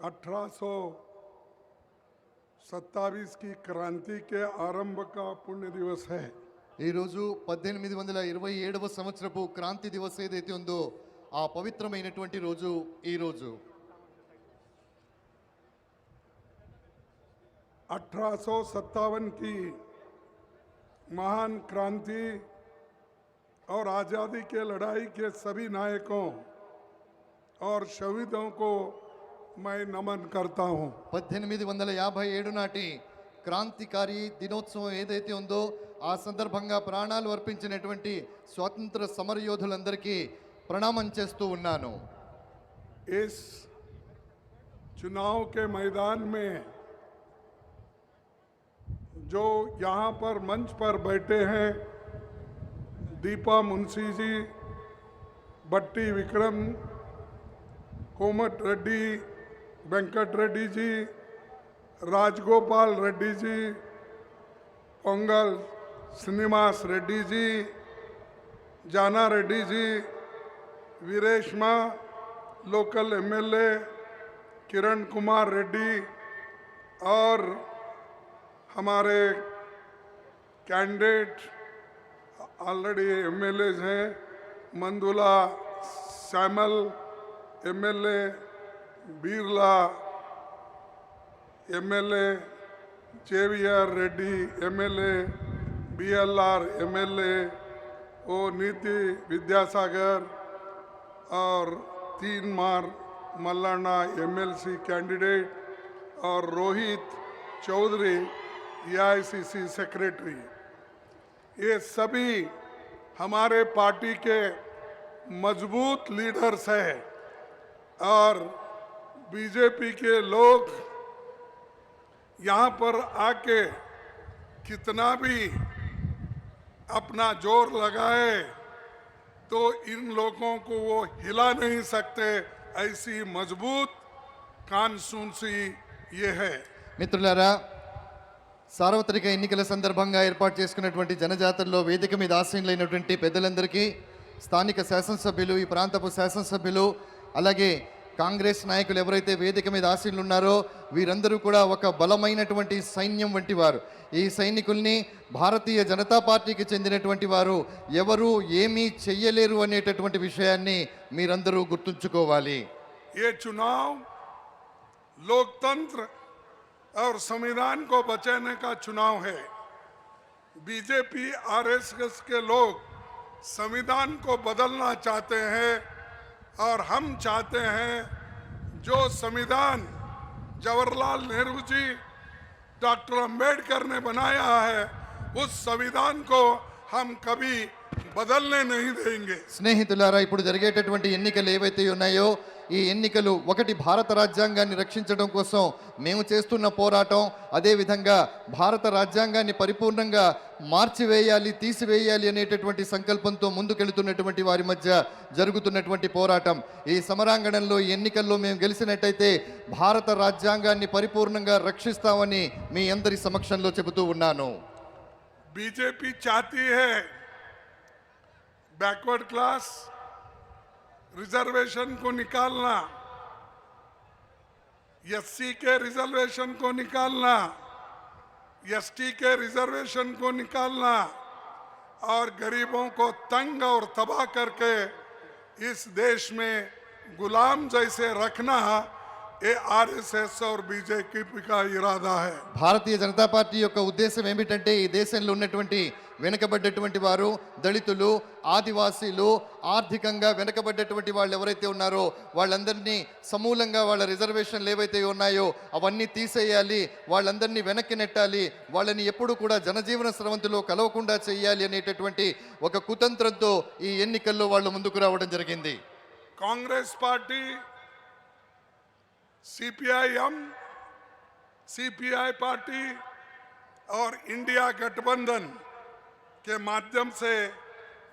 1827 की क्रांति के आरंभ का पुण्य दिवस है। ఈ రోజు 1827వ సంవత్సరపు క్రాంతి దివస్ ఏదైతే ఉందో ఆ పవిత్రమైనటువంటి రోజు ఈ రోజు 1857 की महान क्रांति और आज़ादी के लड़ाई के सभी नायकों और शहीदों को मैं नमन करता हूं। 1857 నాటి క్రాంతికారి దినోత్సవం ఏదైతే ఉందో ఆ సందర్భంగా ప్రాణాలు అర్పించినటువంటి స్వాతంత్ర సమరయోధులందరికీ ప్రణామం చేస్తూ ఉన్నాను। इस चुनाव के मैदान में जो यहाँ पर मंच पर बैठे हैं, दीपा मुंशी जी, बट्टी विक्रम, कोमट रेड्डी, वेंकट रेड्डी जी, राजगोपाल रेड्डी जी, पोंगल श्रीनिवास रेड्डी जी, जाना रेड्डी जी, वीरेशमा लोकल एमएलए, किरण कुमार रेड्डी और हमारे कैंडिडेट ऑलरेडी एमएलए हैं, Mandula Samuel MLA, Birla MLA, Xavier Reddy MLA, BLR MLA, ओ नीति विद्यासागर और 3 मार मल्लाना एमएलसी कैंडिडेट और रोहित चौधरी एआईसीसी सेक्रेटरी, ये सभी हमारे पार्टी के मजबूत लीडर्स हैं और बीजेपी के लोग यहाँ पर आके कितना भी अपना जोर लगाए तो इन लोगों को वो हिला नहीं सकते, ऐसी मजबूत कानूनसी ये है। మిత్రులారా, సార్వత్రిక ఎన్నికల సందర్భంగా ఏర్పాటు చేసుకున్నటువంటి జనజాతరలో వేదిక మీద ఆసీనులైనటువంటి పెద్దలందరికీ, స్థానిక శాసనసభ్యులు, ఈ ప్రాంతపు శాసనసభ్యులు, అలాగే కాంగ్రెస్ నాయకులు ఎవరైతే వేదిక మీద ఆసీనులు ఉన్నారో వీరందరూ కూడా ఒక బలమైనటువంటి సైన్యం వంటి వారు। ఈ సైనికుల్ని భారతీయ జనతా పార్టీకి చెందినటువంటి వారు ఎవరు ఏమీ చెయ్యలేరు అనేటటువంటి విషయాన్ని మీరందరూ గుర్తుంచుకోవాలి। ये चुनाव लोकतंत्र और संविधान को बचाने का चुनाव है। बीजेपी आरएसएस के लोग संविधान को बदलना चाहते हैं और हम चाहते हैं जो संविधान जवाहरलाल नेहरू जी, डॉक्टर अंबेडकर ने बनाया है, उस संविधान को हम कभी बदलने नहीं देंगे। స్నేహితులారా, ఇప్పుడు జరిగేటటువంటి ఎన్నికలు ఏవైతే ఉన్నాయో ఈ ఎన్నికలు ఒకటి భారత రాజ్యాంగాన్ని రక్షించడం కోసం మేము చేస్తున్న పోరాటం, అదేవిధంగా భారత రాజ్యాంగాన్ని పరిపూర్ణంగా మార్చివేయాలి, తీసివేయాలి అనేటటువంటి సంకల్పంతో ముందుకెళ్తున్నటువంటి వారి మధ్య జరుగుతున్నటువంటి పోరాటం। ఈ సమరాంగణంలో ఈ ఎన్నికల్లో మేము గెలిచినట్టయితే భారత రాజ్యాంగాన్ని పరిపూర్ణంగా రక్షిస్తామని మీ అందరి సమక్షంలో చెబుతూ ఉన్నాను। बीजेपी चाहती है बैकवर्ड क्लास रिजर्वेशन को निकालना, एससी के रिजर्वेशन को निकालना, एसटी के रिजर्वेशन को निकालना और गरीबों को तंग और तबाह करके इस देश में गुलाम जैसे रखना, ये आरएसएस और बीजेपी का इरादा है। భారతీయ జనతా పార్టీ యొక్క ఉద్దేశం ఏమిటంటే ఈ దేశంలో ఉన్నటువంటి వెనుకబడ్డటువంటి వారు, దళితులు, ఆదివాసీలు, ఆర్థికంగా వెనుకబడ్డటువంటి వాళ్ళు ఎవరైతే ఉన్నారో వాళ్ళందరినీ సమూలంగా వాళ్ళ రిజర్వేషన్లు ఏవైతే ఉన్నాయో అవన్నీ తీసేయాలి, వాళ్ళందరినీ వెనక్కి నెట్టాలి, వాళ్ళని ఎప్పుడు కూడా జనజీవన స్రవంతిలో కలవకుండా చేయాలి అనేటటువంటి ఒక కుతంత్రంతో ఈ ఎన్నికల్లో వాళ్ళు ముందుకు రావడం జరిగింది। Congress party, CPIM, CPI party और इंडिया गठबंधन के माध्यम से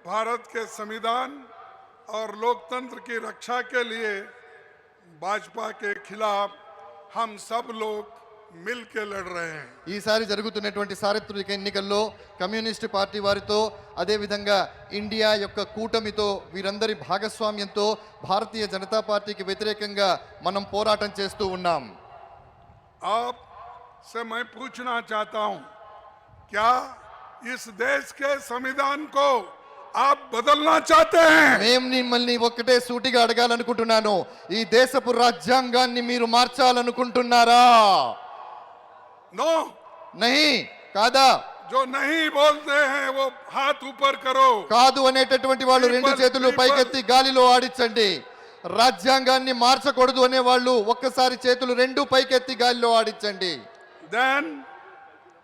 भारत के संविधान और लोकतंत्र की रक्षा के लिए भाजपा के खिलाफ हम सब लोग मिल के लड़ रहे हैं। ఈసారి జరుగుతున్నటువంటి సార్వత్రిక ఎన్నికల్లో కమ్యూనిస్ట్ పార్టీ వారితో అదేవిధంగా ఇండియా యొక్క కూటమితో వీరందరి భాగస్వామ్యంతో భారతీయ జనతా పార్టీకి వ్యతిరేకంగా మనం పోరాటం చేస్తూ ఉన్నాం. आप से मैं पूछना चाहता हूं, क्या इस देश के संविधान को आप बदलना चाहते हैं? మేము మిమ్మల్ని ఒక్కటే సూటిగా అడగాలనుకుంటున్నాను, ఈ దేశపు రాజ్యాంగాన్ని మీరు మార్చాలనుకుంటున్నారా? नो, నహీ, కాదా? जो नहीं बोलते हैं वो हाथ ऊपर करो. కాదు అనేటటువంటి వాళ్ళు రెండు చేతులు పైకెత్తి గాలిలో ఆడించండి. రాజ్యాంగాన్ని మార్చకూడదు అనే వాళ్ళు ఒక్కసారి చేతులు రెండు పైకెత్తి గాలిలో ఆడించండి. देन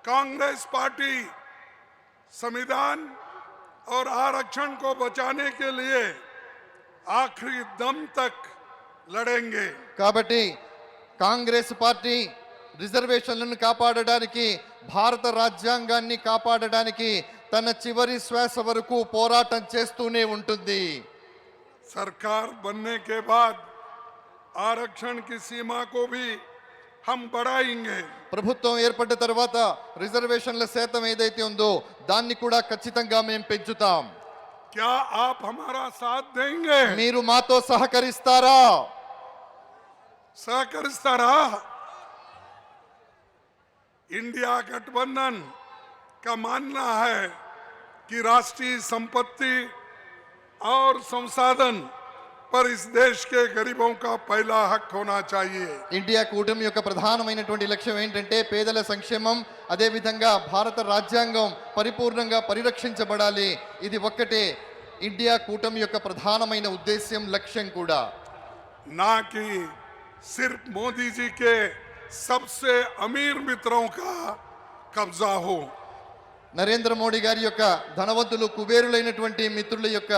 कांग्रेस पार्टी संविधान और आरक्षण को बचाने के लिए आखिरी दम तक लड़ेंगे. కాబట్టి కాంగ్రెస్ పార్టీ రిజర్వేషన్లను కాపాడడానికి, భారత రాజ్యాంగాన్ని కాపాడడానికి తన చివరి శ్వాస వరకు పోరాటం చేస్తూనే ఉంటుంది. सरकार बनने के बाद आरक्षण की सीमा को भी हम बढ़ाएंगे. ప్రభుత్వం ఏర్పడ్డ తర్వాత రిజర్వేషన్ల శాతం ఏదైతే ఉందో దాన్ని కూడా ఖచ్చితంగా మేము పెంచుతాం. क्या आप हमारा साथ देंगे? మీరు మాతో సహకరిస్తారా? सहकरिस्तारा इंडिया गठबंधन का मानना है कि राष्ट्रीय संपत्ति और संसाधन पर इस देश के गरीबों का पहला हक होना चाहिए. ఇండియా కూటమి యొక్క ప్రధానమైనటువంటి లక్ష్యం ఏంటంటే పేదల సంక్షేమం, అదేవిధంగా భారత రాజ్యాంగం పరిపూర్ణంగా పరిరక్షించబడాలి. ఇది ఒక్కటే ఇండియా కూటమి యొక్క ప్రధానమైన ఉద్దేశ్యం, లక్ష్యం కూడా. ना कि सिर्फ मोदी जी के सबसे अमीर मित्रों का कब्जा हो. నరేంద్ర మోడీ గారి యొక్క ధనవంతులు కుబేరులైనటువంటి మిత్రుల యొక్క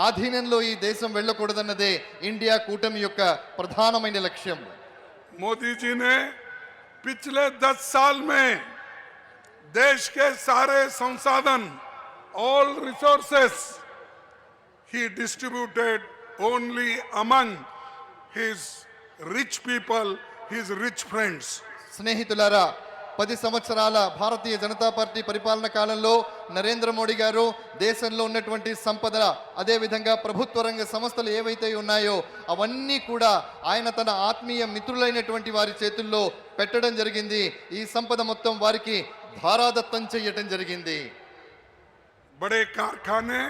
ఆధీనంలో ఈ దేశం వెళ్ళకూడదన్నదే ఇండియా కూటమి యొక్క ప్రధానమైన లక్ష్యం. मोदी जी ने पिछले 10 साल में देश के सारे संसाधन, all resources, he distributed only among his rich people, his rich friends. స్నేహితులారా, 10 సంవత్సరాల భారతీయ జనతా పార్టీ పరిపాలన కాలంలో నరేంద్ర మోడీ గారు దేశంలో ఉన్నటువంటి సంపద, అదేవిధంగా ప్రభుత్వ రంగ సంస్థలు ఏవైతే ఉన్నాయో అవన్నీ కూడా ఆయన తన ఆత్మీయ మిత్రులైనటువంటి వారి చేతుల్లో పెట్టడం జరిగింది. ఈ సంపద మొత్తం వారికి ధారాదత్తం చేయటం జరిగింది. बड़े कारखाने,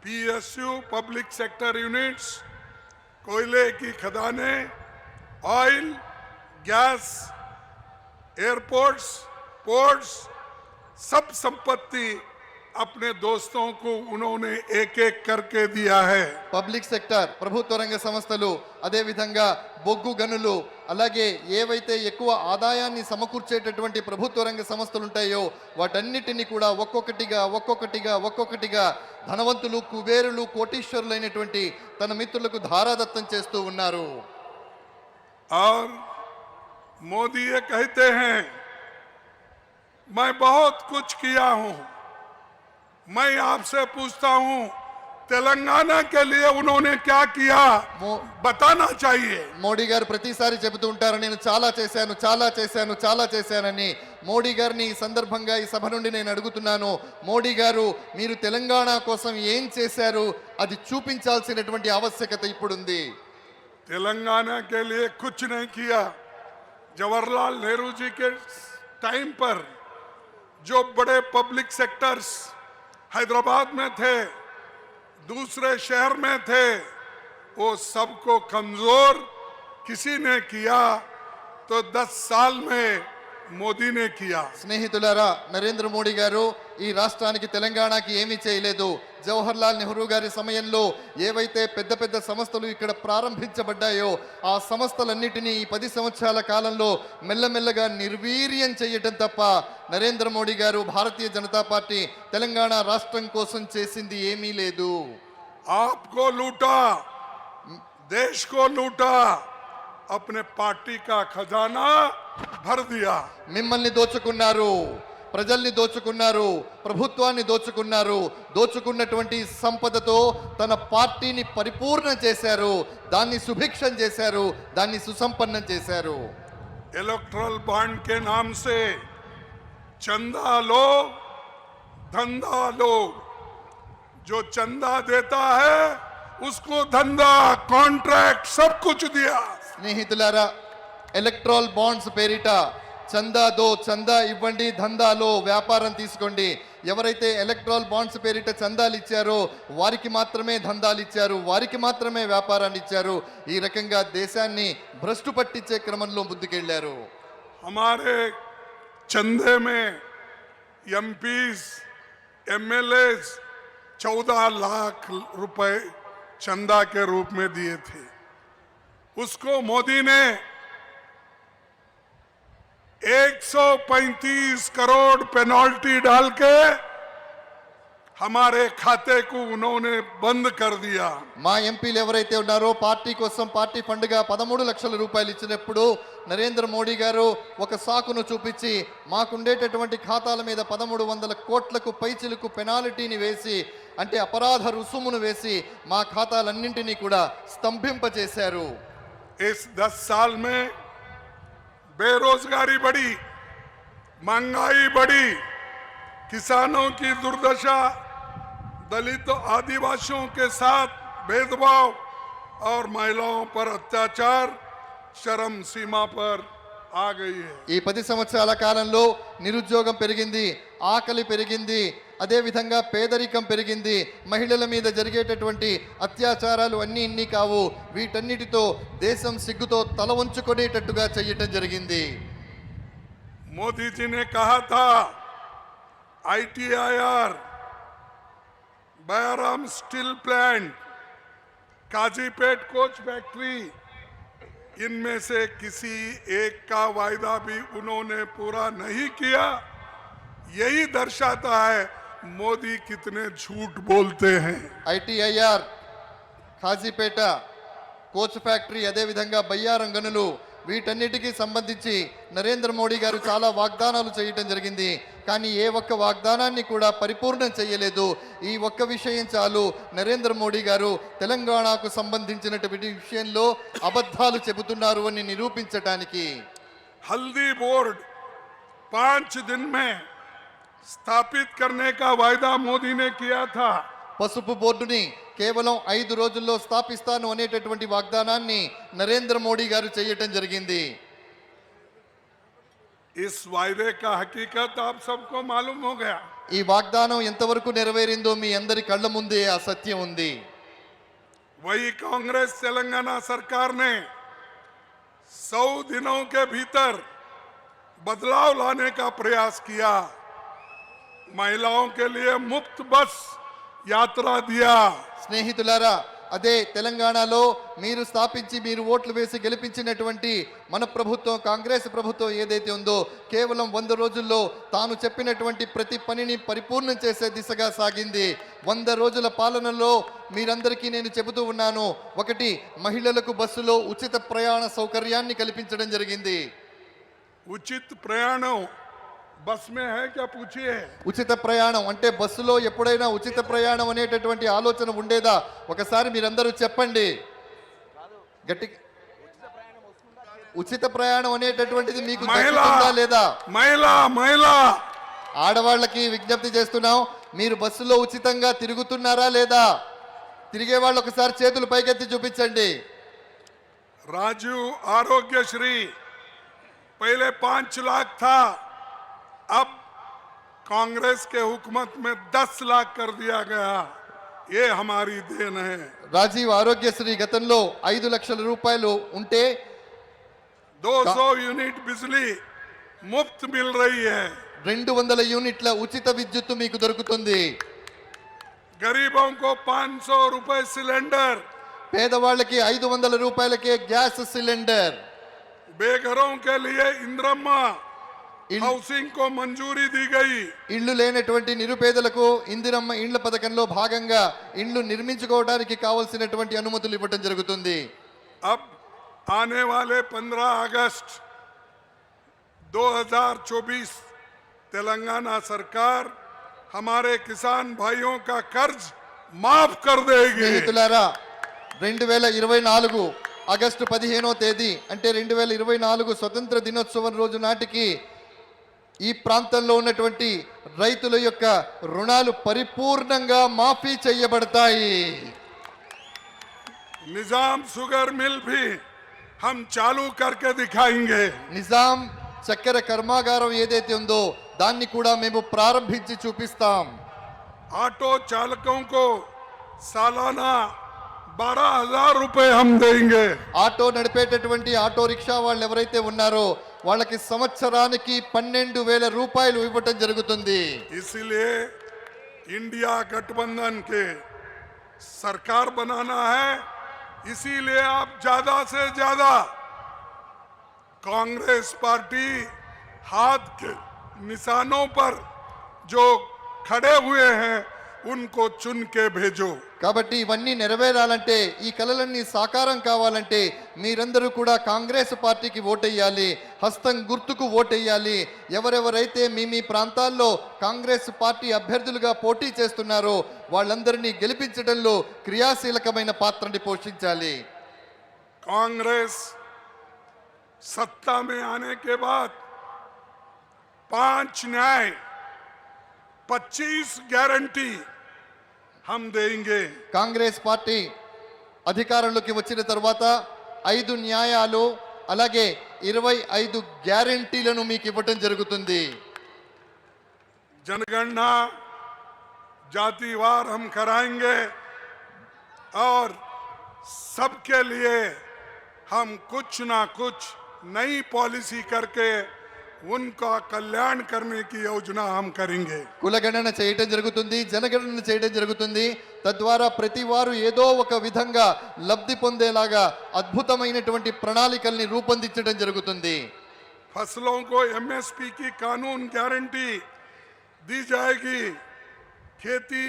पीएसयू, पब्लिक सेक्टर यूनिट्स, कोयले की खदानें, ऑयल, गैस, एयरपोर्ट्स, पोर्ट्स, सब संपत्ति अपने दोस्तों को उन्होंने एक एक करके दिया है. పబ్లిక్ సెక్టర్, ప్రభుత్వ రంగ సంస్థలు, అదేవిధంగా బొగ్గు గనులు, అలాగే ఏవైతే ఎక్కువ ఆదాయాన్ని సమకూర్చేటటువంటి ప్రభుత్వ రంగ సంస్థలు ఉంటాయో వాటన్నిటిని కూడా ఒక్కొక్కటిగా ధనవంతులు, కుబేరులు, కోటీశ్వరులైనటువంటి తన మిత్రులకు ధారాదత్తం చేస్తూ ఉన్నారు. और मोदी ये कहते हैं, मैं बहुत कुछ किया हूं. मैं आपसे पूछता हूं, तेलंगाना के लिए उन्होंने क्या किया बताना चाहिए. మోడీ గారు ప్రతిసారి చెబుతూ ఉంటారు, నేను చాలా చేశానని. మోడీ గారిని ఈ సందర్భంగా ఈ సభ నుండి నేను అడుగుతున్నాను, మోడీ గారు మీరు తెలంగాణ కోసం ఏం చేశారు అది చూపించాల్సినటువంటి ఆవశ్యకత ఇప్పుడుంది. तेलंगाना के लिए कुछ नहीं किया. जवाहरलाल नेहरू जी के टाइम पर जो बड़े पब्लिक सेक्टर्स हैदराबाद में थे, दूसरे शहर में थे, वो सबको कमजोर किसी ने किया तो 10 साल में మోదీ నే కియా. స్నేహితులారా, నరేంద్ర మోడీ గారు ఈ రాష్ట్రానికి తెలంగాణకి ఏమీ చేయలేదు. జవహర్లాల్ నెహ్రూ గారి సమయంలో ఏవైతే పెద్ద పెద్ద సంస్థలు ఇక్కడ ప్రారంభించబడ్డాయో ఆ సంస్థలన్నిటినీ ఈ 10 సంవత్సరాల కాలంలో మెల్లమెల్లగా నిర్వీర్యం చేయటం తప్ప నరేంద్ర మోడీ గారు, భారతీయ జనతా పార్టీ తెలంగాణ రాష్ట్రం కోసం చేసింది ఏమీ లేదు. ఆప్కో లూటా, దేశ్ కో లూటా, अपने पार्टी का खजाना भर दिया. మిమ్మల్ని దోచుకున్నారు, ప్రజల్ని దోచుకున్నారు, ప్రభుత్వాన్ని దోచుకున్నారు. దోచుకున్నటువంటి సంపదతో తన పార్టీని పరిపూర్ణ చేశారు, దాన్ని సుభిక్షం చేశారు, దాన్ని సుసంపన్నం చేశారు. इलेक्ट्रल बॉन्ड के नाम से चंदा लो, धंधा लो। जो चंदा देता है उसको धंधा, कॉन्ट्रैक्ट सब कुछ दिया। స్నేహితులారా, ఎలక్ట్రల్ బాండ్స్ పేరిట చందా దో, చందా ఇవ్వండి, ధందాలో వ్యాపారం తీసుకోండి. ఎవరైతే ఎలక్ట్రల్ బాండ్స్ పేరిట చందాలు ఇచ్చారో వారికి మాత్రమే ధందాలు ఇచ్చారు, వారికి మాత్రమే వ్యాపారాన్ని ఇచ్చారు. ఈ రకంగా దేశాన్ని భ్రష్టు పట్టించే క్రమంలో ముందుకెళ్లారు. हमारे चंदे में एमपीज, एमएलए 14 लाख रुपए चंदा के रूप में दिए थे। उसको मोदी ने 135 करोड़ पेनल्टी डाल के हमारे खाते को उन्होंने बंद कर दिया। మా ఎంపీలు ఎవరైతే ఉన్నారో పార్టీ కోసం పార్టీ ఫండ్ గా 13 లక్షల రూపాయలు ఇచ్చినప్పుడు నరేంద్ర మోడీ గారు ఒక సాకును చూపించి మాకుండేటటువంటి ఖాతాల మీద 1300 కోట్లకు పైచిలకు పెనాల్టీని వేసి, అంటే అపరాధ రుసుమును వేసి మా ఖాతాలన్నింటినీ కూడా స్తంభింపచేశారు. इस 10 साल में बेरोजगारी बढ़ी, महंगाई बढ़ी, किसानों की दुर्दशा, दलित आदिवासियों के साथ भेदभाव और महिलाओं पर अत्याचार चरम सीमा पर आ गई है। ఈ 10 సంవత్సరాల కాలంలో నిరుద్యోగం పెరిగింది, ఆకలి పెరిగింది, అదే విధంగా పేదరికం పెరిగింది. మహిళల మీద జరిగేటటువంటి అత్యాచారాలు అన్నీ ఇన్ని కావు. వీటన్నిటితో దేశం సిగ్గుతో తల వంచుకునేటట్టుగా చేయటం జరిగింది. मोदी जी ने कहा था ITIR, Bayyaram steel plant, Kazipet coach factory, इनमें से किसी एक का वायदा भी उन्होंने पूरा नहीं किया। यही दर्शाता है मोदी कितने झूठ बोलते हैं। ITIR, ఖాజీపేట కోచ్ ఫ్యాక్టరీ, అదే విధంగా బయ్యారం గనులు, వీటన్నిటికీ సంబంధించి నరేంద్ర మోడీ గారు చాలా వాగ్దానాలు చేయటం జరిగింది. కానీ ఏ ఒక్క వాగ్దానాన్ని కూడా పరిపూర్ణం చేయలేదు. ఈ ఒక్క విషయం చాలు నరేంద్ర మోడీ గారు తెలంగాణకు సంబంధించినటువంటి విషయంలో అబద్ధాలు చెబుతున్నారు అని నిరూపించటానికి. हल्दी बोर्ड 5 दिन में स्थापित करने का वायदा मोदी ने किया था। పసుపు బోర్డుని కేవలం 5 రోజుల్లో స్థాపిస్తాను అనేటటువంటి వాగ్దానాన్ని నరేంద్ర మోడీ గారు చేయటం జరిగింది. इस वायदे का हकीकत आप सबको मालूम हो गया। ఈ వాగ్దానం ఎంతవరకు నెరవేరిందో మీ అందరి కళ్ళ ముందే ఆ సత్యం ఉంది. वही कांग्रेस तेलंगाना सरकार ने 100 दिनों के भीतर बदलाव लाने का प्रयास किया। महिलाओं के लिए मुफ्त बस यात्रा दिया। స్నేహితులారా, అదే తెలంగాణలో మీరు స్థాపించి మీరు ఓట్లు వేసి గెలిపించినటువంటి మన ప్రభుత్వం, కాంగ్రెస్ ప్రభుత్వం ఏదైతే ఉందో, కేవలం 100 రోజుల్లో తాను చెప్పినటువంటి ప్రతి పనిని పరిపూర్ణం చేసే దిశగా సాగింది. 100 రోజుల పాలనలో మీరందరికీ నేను చెబుతూ ఉన్నాను, ఒకటి, మహిళలకు బస్సులో ఉచిత ప్రయాణ సౌకర్యాన్ని కల్పించడం జరిగింది. उचित प्रयाणों बस में है क्या पूछिए। ఉచిత ప్రయాణం అంటే బస్సులో ఎప్పుడైనా ఉచిత ప్రయాణం అనేటటువంటి ఆలోచన ఉండేదా? ఒకసారి మీరందరూ చెప్పండి గట్టి. ఉచిత ప్రయాణం అనేటటువంటిది మీకు దక్కుతుందా లేదా? మహిళా ఆడవాళ్ళకి విజ్ఞప్తి చేస్తున్నాం, మీరు బస్సులో ఉచితంగా తిరుగుతున్నారా లేదా? తిరిగే వాళ్ళు ఒకసారి చేతులు పైకెత్తి చూపించండి. राजीव आरोग्यश्री पहले 5 लाख था, अब कांग्रेस के हुकूमत में 10 लाख कर दिया गया। ये हमारी देन है। రాజీవ్ ఆరోగ్యశ్రీ గతంలో 5 లక్షల రూపాయలు ఉంటే 200 यूनिट बिजली मुफ्त मिल रही है। 200 యూనిట్ల ఉచిత విద్యుత్తు మీకు దొరుకుతుంది. गरीबों को 500 रुपए सिलेंडर, పేదవాళ్ళకి 500 రూపాయలకే గ్యాస్ సిలిండర్. बेघरों के लिए इंदिरम्मा हाउसिंग को मंजूरी दी गई। ఇళ్ళు లేనటువంటి నిరుపేదలకు ఇందిరమ్మ ఇండ్ల పథకంలో భాగంగా ఇండ్లు నిర్మించుకోవడానికి కావాల్సినటువంటి అనుమతులు ఇవ్వడం జరుగుతుంది. अब आने वाले 15 अगस्त 2024 तेलंगाना सरकार हमारे किसान भाइयों का कर्ज माफ कर देगी। స్నేహితులారా, 2024 ఆగస్టు 15వ తేదీ అంటే 2024 స్వతంత్ర దినోత్సవం రోజు నాటికి ఈ ప్రాంతంలో ఉన్నటువంటి రైతుల యొక్క రుణాలు పరిపూర్ణంగా మాఫీ చేయబడతాయి. निजाम शुगर मिल भी हम चालू करके दिखाएंगे. నిజాం చక్కెర కర్మాగారం ఏదైతే ఉందో దాన్ని కూడా మేము ప్రారంభించి చూపిస్తాం. ऑटो चालकों को सालाना 12,000 रुपए हम देंगे. ఆటో నడిపేటటువంటి ఆటో రిక్షా వాళ్ళు ఎవరైతే ఉన్నారో వాళ్ళకి సంవత్సరానికి 12,000 రూపాయలు ఇవ్వటం జరుగుతుంది. इसीलिए इंडिया गठबंधन के सरकार बनाना है. इसीलिए आप ज्यादा से ज्यादा कांग्रेस पार्टी हाथ के निशानों पर जो खड़े हुए हैं उनको चुन के भेजो. కాబట్టి ఇవన్నీ నెరవేరాలంటే ఈ కలలన్నీ సాకారం కావాలంటే మీరందరూ కూడా కాంగ్రెస్ పార్టీకి ఓటేయాలి, హస్తం గుర్తుకు ఓటేయాలి. ఎవరెవరైతే మీ ప్రాంతాల్లో కాంగ్రెస్ పార్టీ అభ్యర్థులుగా పోటీ చేస్తున్నారో వాళ్ళందరినీ గెలిపించడంలో క్రియాశీలకమైన పాత్రని పోషించాలి. कांग्रेस सत्ता में आने के बाद 5 न्याय 25 गारंटी हम देंगे. కాంగ్రెస్ పార్టీ అధికారంలోకి వచ్చిన తర్వాత 5 న్యాయాలు అలాగే 25 గ్యారెంటీలను మీకు ఇవ్వటం జరుగుతుంది. जनगणना जातिवार हम कराएंगे और सबके लिए हम कुछ ना कुछ नई पॉलिसी करके उनका कल्याण करने की योजना हम करेंगे. కులగణన చేయటం జరుగుతుంది, జనగణన చేయడం జరుగుతుంది. తద్వారా ప్రతి వారు ఏదో ఒక విధంగా లబ్ధి పొందేలాగా అద్భుతమైనటువంటి ప్రణాళికల్ని రూపొందించడం జరుగుతుంది. फसलों को एमएसपी की कानून गारंटी दी जाएगी. खेती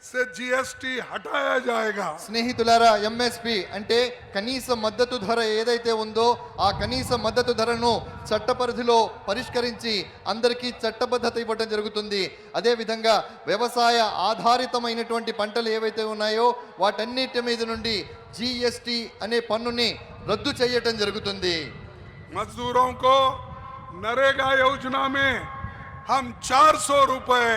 से जीएसटी हटाया जाएगा. స్నేహితులారా, ఎంఎస్పి అంటే కనీస మద్దతు ధర ఏదైతే ఉందో ఆ కనీస మద్దతు ధరను చట్ట పరిధిలో పరిష్కరించి అందరికీ చట్టబద్ధత ఇవ్వడం జరుగుతుంది. అదే విధంగా వ్యవసాయ ఆధారితమైనటువంటి పంటలు ఏవైతే ఉన్నాయో వాటన్నిటి మీద నుండి జిఎస్టి అనే పన్నుని రద్దు చేయటం జరుగుతుంది. मजदूरों को नरेगा योजना में हम 400 रुपए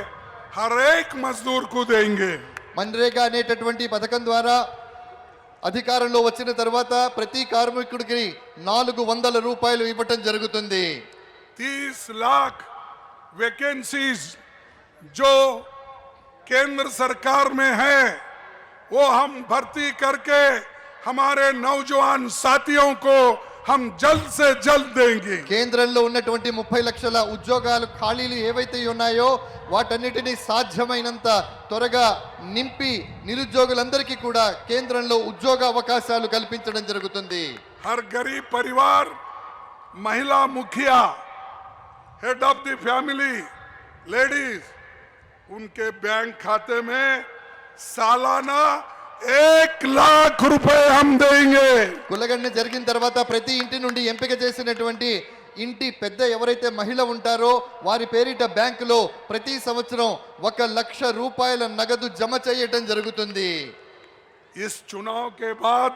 हर एक मजदूर को देंगे. మన్రేగా అనేటటువంటి పథకం ద్వారా అధికారంలో వచ్చిన తర్వాత ప్రతి కార్మికుడికి 400 రూపాయలు ఇవ్వటం జరుగుతుంది. 30 लाख वैकेंसीज जो केंद्र सरकार में है वो हम भर्ती करके हमारे नौजवान साथियों को हम जल्द से जल्द देंगे. కేంద్రంలో ఉన్నటువంటి 30 లక్షల ఉద్యోగాలు ఖాళీలు ఏవైతే ఉన్నాయో వాటన్నిటిని సాధ్యమైనంత త్వరగా నింపి నిరుద్యోగులందరికీ కూడా కేంద్రంలో ఉద్యోగ అవకాశాలు కల్పించడం జరుగుతుంది. हर गरीब परिवार, महिला मुखिया, head of the family, ladies, उनके बैंक खाते में सालाना 1 लाख रुपए हम देंगे. కులగణన జరిగిన తర్వాత ప్రతి ఇంటి నుండి ఎంపిక చేసినటువంటి ఇంటి పెద్ద ఎవరైతే మహిళ ఉంటారో వారి పేరిట బ్యాంకులో ప్రతి సంవత్సరం 1 లక్ష రూపాయల నగదు జమ చేయటం జరుగుతుంది. इस चुनाव के बाद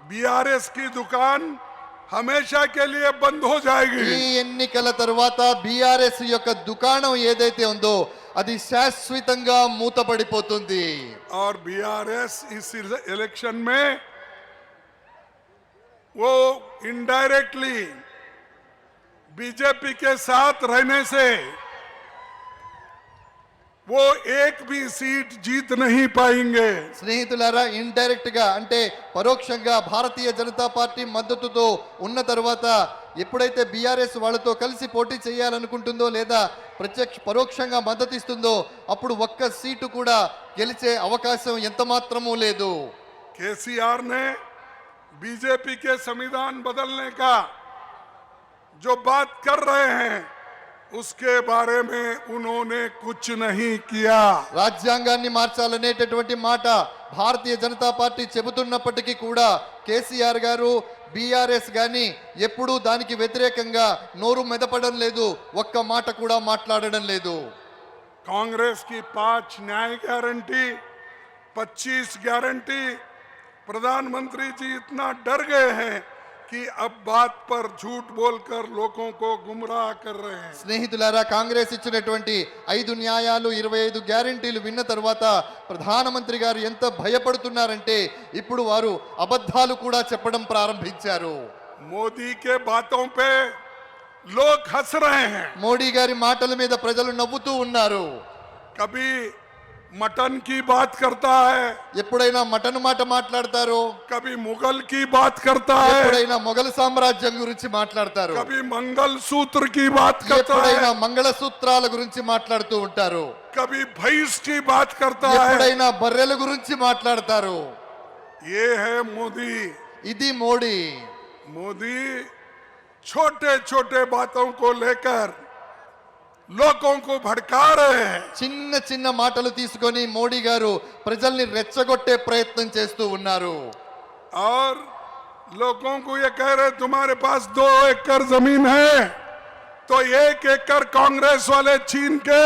बीआरएस की दुकान हमेशा के लिए बंद हो ఈ जाएगी. ఎన్నికల తర్వాత బీఆర్ఎస్ యొక్క దుకాణం ఏదైతే ఉందో అది శాశ్వతంగా మూతపడిపోతుంది. और बीआरएस इस इलेक्शन में वो इनडायरेक्टली बीजेपी के साथ रहने से वो एक भी सीट जीत नहीं पाएंगे. స్నేహితులారా, ఇండైరెక్ట్ గా అంటే పరోక్షంగా భారతీయ జనతా పార్టీ మద్దతుతో ఉన్న తర్వాత ఎప్పుడైతే బీఆర్ఎస్ వాళ్ళతో కలిసి పోటీ చేయాలనుకుంటుందో లేదా పరోక్షంగా మద్దతు ఇస్తుందో అప్పుడు ఒక్క సీటు కూడా గెలిచే అవకాశం ఎంత మాత్రమూ లేదు. केसीआर ने बीजेपी के संविधान बदलने का जो बात कर रहे हैं उसके बारे में उन्होंने कुछ नहीं किया. రాజ్యాంగాన్ని మార్చాలనేటటువంటి మాట భారతీయ జనతా పార్టీ చెబుతున్నప్పటికీ కూడా కేసీఆర్ గారు బీఆర్ఎస్ గాని ఎప్పుడూ దానికి వ్యతిరేకంగా నోరు మెదపడం లేదు, ఒక్క మాట కూడా మాట్లాడడం లేదు. कांग्रेस की 5 न्याय गारंटी, 25 गारंटी प्रधानमंत्री जी इतना डर गए हैं कि अब बात पर झूठ बोलकर लोगों को गुमराह कर रहे हैं। స్నేహితులారా, కాంగ్రెస్ ఇచ్చినటువంటి 5 న్యాయాలు 25 గ్యారెంటీలు విన్న తర్వాత ప్రధానమంత్రి గారు ఎంత భయపడుతున్నారంటే ఇప్పుడు వారు అబద్ధాలు కూడా చెప్పడం ప్రారంభించారు. मोदी के बातों पे लोग हंस रहे हैं। మోడీ గారి మాటల మీద ప్రజలు నవ్వుతూ ఉన్నారు. कभी मटन की बात करता है, ఎప్పుడైనా మటన్ మాట మాట్లాడతారు, कभी मुगल की बात करता है, ఎప్పుడైనా మొఘల్ సామ్రాజ్యం గురించి మాట్లాడతారు, कभी मंगल सूत्र की बात करता ఎప్పుడైనా है, మంగళసూత్రాల గురించి మాట్లాడుతూ ఉంటారు, कभी भैंस की बात करता है। ఎప్పుడైనా బర్రెల గురించి మాట్లాడతారు. ये है मोदी। ఇది మోడీ. मोदी छोटे छोटे बातों को लेकर लोगों को भड़का रहे हैं। చిన్న చిన్న మాటలు తీసుకొని మోడీ గారు ప్రజల్ని రెచ్చగొట్టే ప్రయత్నం చేస్తూ ఉన్నారు. और लोगों को ये कह रहे तुम्हारे पास 2 एकड़ जमीन है तो 1 एकड़ कांग्रेस वाले छीन के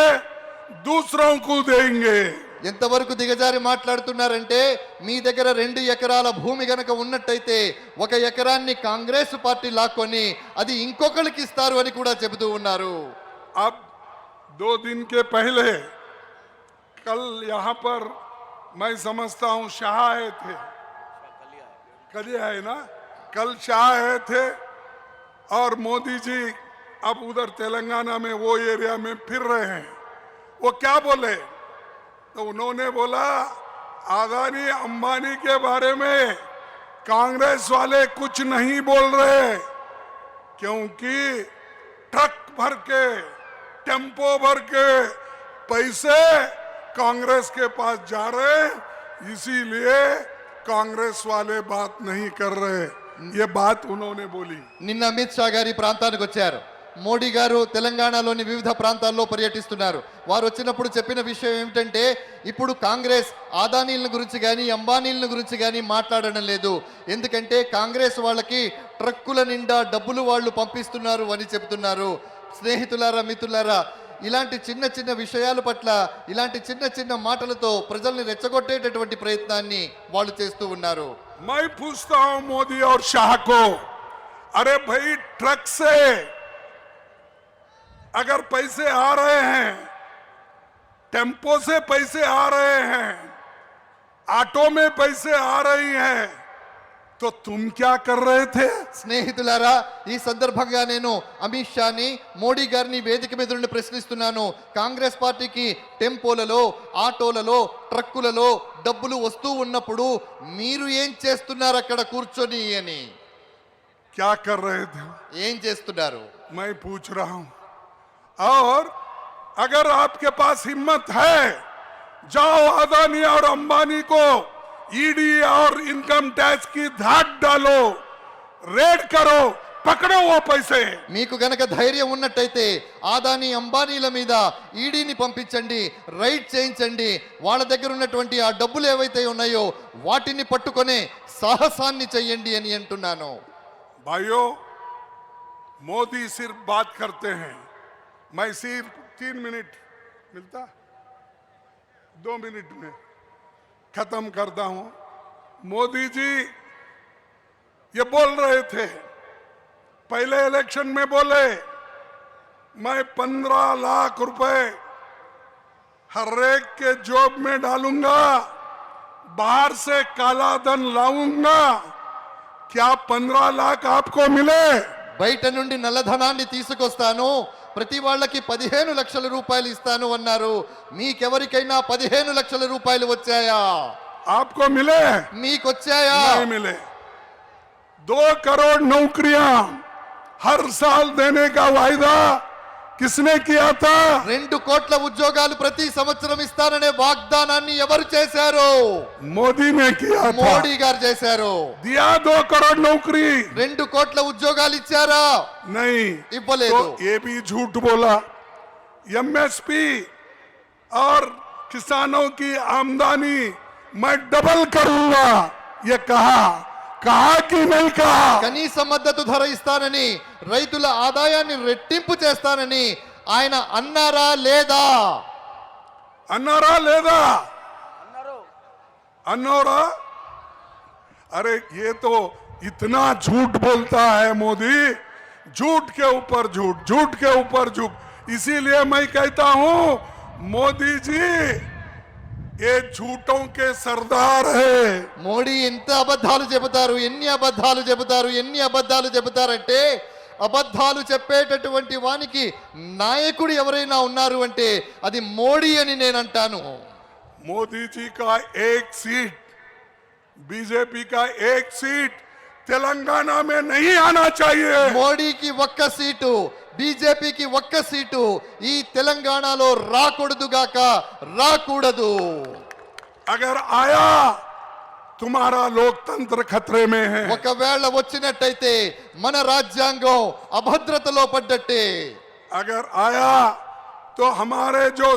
दूसरों को देंगे। ఎంతవరకు దిగజారి మాట్లాడుతున్నారంటే మీ దగ్గర 2 ఎకరాల భూమి గనక ఉన్నట్టయితే 1 ఎకరాన్ని కాంగ్రెస్ పార్టీ లాక్కొని అది ఇంకొకరికి ఇస్తారు అని కూడా చెబుతూ ఉన్నారు. अब 2 दिन के पहले कल यहाँ पर मैं समझता हूँ शाह आए थे, कल ही आए ना, कल शाह आए थे और मोदी जी अब उधर तेलंगाना में वो एरिया में फिर रहे हैं। वो क्या बोले तो उन्होंने बोला अदानी अंबानी के बारे में कांग्रेस वाले कुछ नहीं बोल रहे क्योंकि ट्रक भर के टेम्पो भर के पैसे कांग्रेस के पास जा रहे हैं, इसीलिए कांग्रेस वाले बात नहीं कर रहे। ये बात उन्होंने बोली। నిన్న అమిత్ షా గారి ప్రాంతానికి వచ్చారు. మోడీ గారు తెలంగాణలోని వివిధ ప్రాంతాల్లో పర్యటిస్తున్నారు. వారు వచ్చినప్పుడు చెప్పిన విషయం ఏమిటంటే ఇప్పుడు కాంగ్రెస్ ఆదానీల గురించి కానీ అంబానీల గురించి కానీ మాట్లాడడం లేదు, ఎందుకంటే కాంగ్రెస్ వాళ్ళకి ట్రక్కుల నిండా డబ్బులు వాళ్ళు పంపిస్తున్నారు అని చెప్తున్నారు. స్నేహితులారా, మిత్రులారా, ఇలాంటి చిన్న చిన్న విషయాల పట్ల ఇలాంటి చిన్న చిన్న మాటలతో ప్రజల్ని రెచ్చగొట్టేటటువంటి ప్రయత్నాన్ని వాళ్ళు చేస్తూ ఉన్నారు. मैं पूछता हूं मोदी और शाह को, अरे भाई ट्रक से अगर पैसे आ रहे हैं, टेम्पो से पैसे आ रहे हैं, ऑटो में पैसे आ रही हैं, तो तुम क्या कर रहे थे? స్నేహితులారా, ఈ సందర్భంగా నేను అమిత్ షాని మోడీ గారిని వేదిక మీద నుండి ప్రశ్నిస్తున్నాను. కాంగ్రెస్ పార్టీకి టెంపోలలో ఆటోలలో ట్రక్కులలో డబ్బులు వస్తూ ఉన్నప్పుడు మీరు ఏం చేస్తున్నారు అక్కడ కూర్చొని అని? क्या कर रहे थे ఏం చేస్తున్నారు? मैं पूछ रहा हूं। और अगर आपके पास हिम्मत है, जाओ अदानी और अंबानी को ईडी और इनकम टैक्स की धाक डालो, रेड करो, పకడో ఓ పైసే. మీకు గనక ధైర్యం ఉన్నట్టయితే ఆదాని అంబానీల మీద ఈడీని పంపించండి, రైడ్ చేయించండి, వాళ్ళ దగ్గర ఉన్నటువంటి ఆ డబ్బులు ఏవైతే ఉన్నాయో వాటిని పట్టుకొనే సాహసాన్ని చెయ్యండి అని అంటున్నాను. भाइयों, मोदी सिर्फ बात करते हैं, मैं सिर्फ 3 मिनट मिलता, 2 मिनट में खत्म करता हूं। मोदी जी ये बोल रहे थे, पहले इलेक्शन में बोले मैं 15 लाख रुपए हर एक के जॉब में डालूंगा, बाहर से काला धन लाऊंगा। क्या 15 लाख आपको मिले? బయట నుండి నల్లధనాన్ని తీసుకొస్తాను, ప్రతి వాళ్ళకి 15 లక్షల రూపాయలు ఇస్తాను అన్నారు. మీకెవరికైనా 15 లక్షల రూపాయలు వచ్చాయా? आपको मिले? మీకు వచ్చాయా? नहीं मिले। 2 करोड़ नौकरियां हर साल देने का वायदा किसने किया था? 2 కోట్ల ఉద్యోగాలు ప్రతి సంవత్సరం ఇస్తాననే వాగ్దానాన్ని ఎవరు చేశారు? मोदी ने किया था। మోడీ గారు చేశారు. दिया 2 करोड़ नौकरी? 2 కోట్ల ఉద్యోగాలు ఇచ్చారా? नहीं। ఇవ్వలేదు. तो ये भी झूठ बोला। एमएसपी और किसानों की आमदनी मैं डबल करूंगा, ये कहा कि नहीं कहा? కనీస మద్దతు ధర ఇస్తానని, రైతుల ఆదాయాన్ని రెట్టింపు చేస్తానని ఆయన అన్నారా లేదా? అన్నారా లేదా? అన్నారా? अरे ये तो इतना झूठ बोलता है मोदी, झूठ के ऊपर झूठ, झूठ के ऊपर झूठ। इसीलिए मैं कहता हूं मोदी जी ये झूठों के सरदार है। మోడీ ఎంత అబద్ధాలు చెబుతారు, ఎన్ని అబద్ధాలు చెబుతారు, ఎన్ని అబద్ధాలు చెబుతారంటే అబద్ధాలు చెప్పేటటువంటి వానికి నాయకుడు ఎవరైనా ఉన్నారు అంటే అది మోడీ అని నేను అంటాను. मोदी जी का एक सीट, बीजेपी का एक सीट तेलंगाना में नहीं आना चाहिए। మోడీకి ఒక్క సీటు, బీజేపీకి ఒక్క సీటు ఈ తెలంగాణలో రాకూడదుగాక, రాకూడదు. अगर आया तुम्हारा लोकतंत्र खतरे में है। ఒకవేళ వచ్చినట్టయితే మన రాజ్యాంగం అభద్రతలో పడ్డట్టే. अगर आया तो हमारे जो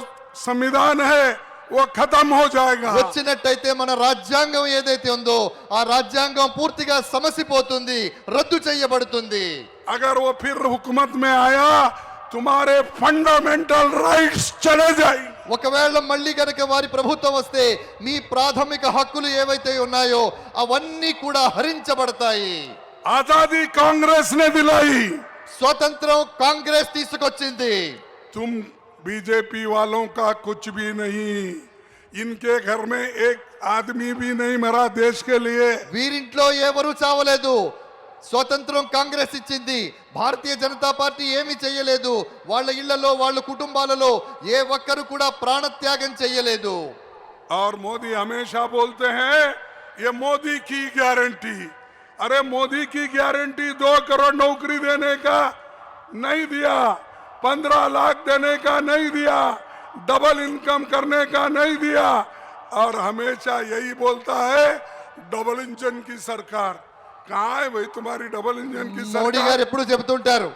संविधान है वो खत्म हो जाएगा। వచ్చినట్టయితే మన రాజ్యాంగం ఏదైతే ఉందో ఆ రాజ్యాంగం పూర్తిగా సమసిపోతుంది, రద్దు చేయబడుతుంది. अगर वो फिर हुकूमत में आया तुम्हारे फंडामेंटल राइट्स चले जाएंगे। ఒకవేళ మళ్ళీ గనక వారి ప్రభుత్వం వస్తే మీ ప్రాథమిక హక్కులు ఏవైతే ఉన్నాయో అవన్నీ కూడా హరించబడతాయి. आजादी कांग्रेस ने दिलाई, స్వతంత్రం కాంగ్రెస్ తీసుకొచ్చింది. तुम बीजेपी वालों का कुछ भी नहीं। इनके घर में एक आदमी भी नहीं मरा देश के लिए। వీరింట్లో ఎవరు చావలేదు. స్వతంత్రం కాంగ్రెస్ ఇచ్చింది. భారతీయ జనతా పార్టీ ఏమీ చేయలేదు. వాళ్ళ ఇళ్లలో వాళ్ళ కుటుంబాలలో ఏ ఒక్కరు కూడా ప్రాణత్యాగం చేయలేదు. और मोदी हमेशा बोलते हैं ये मोदी की गारंटी। अरे मोदी की गारंटी 2 करोड़ नौकरी देने का नहीं दिया, 15 लाख देने का नहीं दिया, डबल इनकम करने का नहीं दिया, और हमेशा यही बोलता है डबल इंजन की सरकार। कहाँ है भाई तुम्हारी डबल इंजन की మోడీ सरकार? గారు ఎప్పుడు చెబుతుంటారు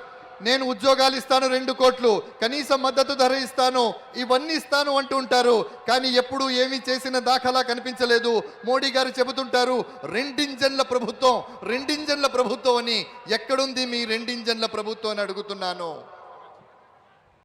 నేను ఉద్యోగాలు ఇస్తాను, 2 కోట్లు కనీస మద్దతు ధర ఇస్తాను, ఇవన్నీ ఇస్తాను అంటూ ఉంటారు. కానీ ఎప్పుడు ఏమీ చేసిన దాఖలా కనిపించలేదు. మోడీ గారు చెబుతుంటారు రెండింజన్ల ప్రభుత్వం, రెండింజన్ల ప్రభుత్వం అని. ఎక్కడుంది మీ రెండింజన్ల ప్రభుత్వం అని అడుగుతున్నాను.